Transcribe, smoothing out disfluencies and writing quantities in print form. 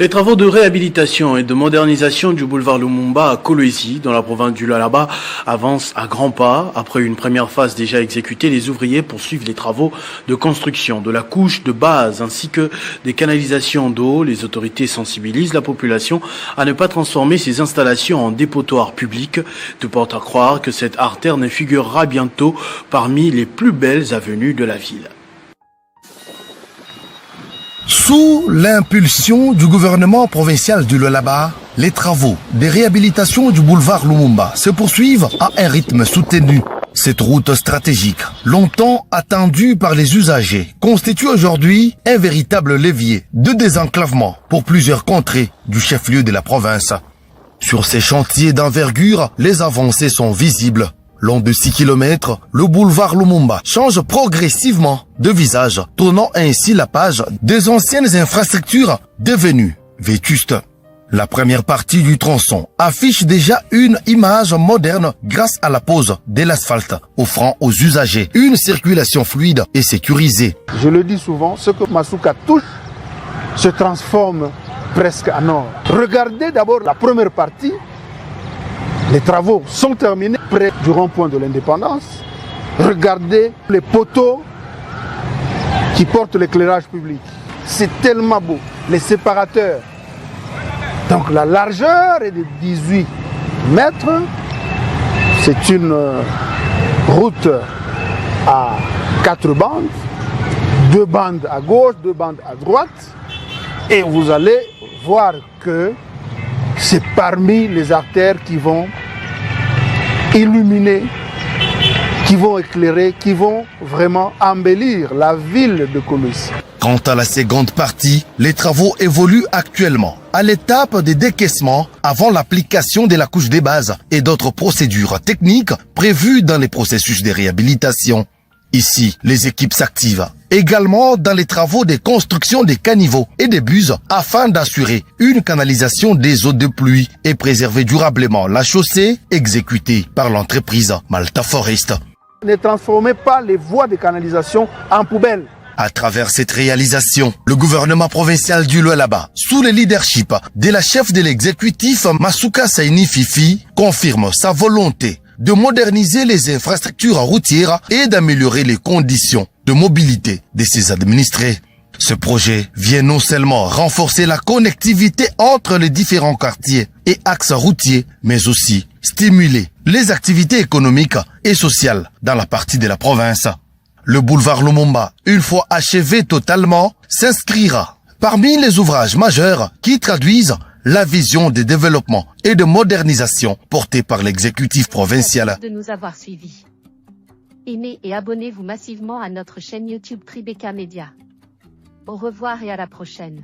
Les travaux de réhabilitation et de modernisation du boulevard Lumumba à Kolwezi, dans la province du Lualaba, avancent à grands pas. Après une première phase déjà exécutée, les ouvriers poursuivent les travaux de construction de la couche de base ainsi que des canalisations d'eau. Les autorités sensibilisent la population à ne pas transformer ces installations en dépotoirs publics. Tout porte à croire que cette artère ne figurera bientôt parmi les plus belles avenues de la ville. Sous l'impulsion du gouvernement provincial du Lualaba, les travaux de réhabilitation du boulevard Lumumba se poursuivent à un rythme soutenu. Cette route stratégique, longtemps attendue par les usagers, constitue aujourd'hui un véritable levier de désenclavement pour plusieurs contrées du chef-lieu de la province. Sur ces chantiers d'envergure, les avancées sont visibles. Long de 6 km, le boulevard Lumumba change progressivement de visage, tournant ainsi la page des anciennes infrastructures devenues vétustes. La première partie du tronçon affiche déjà une image moderne grâce à la pose de l'asphalte, offrant aux usagers une circulation fluide et sécurisée. Je le dis souvent, ce que Masuka touche se transforme presque en or. Regardez d'abord la première partie. Les travaux sont terminés près du rond-point de l'Indépendance. Regardez les poteaux qui portent l'éclairage public. C'est tellement beau. Les séparateurs. Donc la largeur est de 18 mètres. C'est une route à 4 bandes. 2 bandes à gauche, 2 bandes à droite. Et vous allez voir que c'est parmi les artères qui vont illuminer, qui vont éclairer, qui vont vraiment embellir la ville de Kolwezi. Quant à la seconde partie, les travaux évoluent actuellement à l'étape des décaissements avant l'application de la couche des bases et d'autres procédures techniques prévues dans les processus de réhabilitation. Ici, les équipes s'activent également dans les travaux de construction des caniveaux et des buses afin d'assurer une canalisation des eaux de pluie et préserver durablement la chaussée exécutée par l'entreprise Malta Forest. Ne transformez pas les voies de canalisation en poubelles. À travers cette réalisation, le gouvernement provincial du Lualaba, sous le leadership de la chef de l'exécutif Masuka Saini Fifi, confirme sa volonté de moderniser les infrastructures routières et d'améliorer les conditions de mobilité de ses administrés. Ce projet vient non seulement renforcer la connectivité entre les différents quartiers et axes routiers, mais aussi stimuler les activités économiques et sociales dans la partie de la province. Le boulevard Lumumba, une fois achevé totalement, s'inscrira parmi les ouvrages majeurs qui traduisent la vision de développement et de modernisation portée par l'exécutif provincial. Merci de nous avoir suivis. Aimez et abonnez-vous massivement à notre chaîne YouTube Tribeca Media. Au revoir et à la prochaine.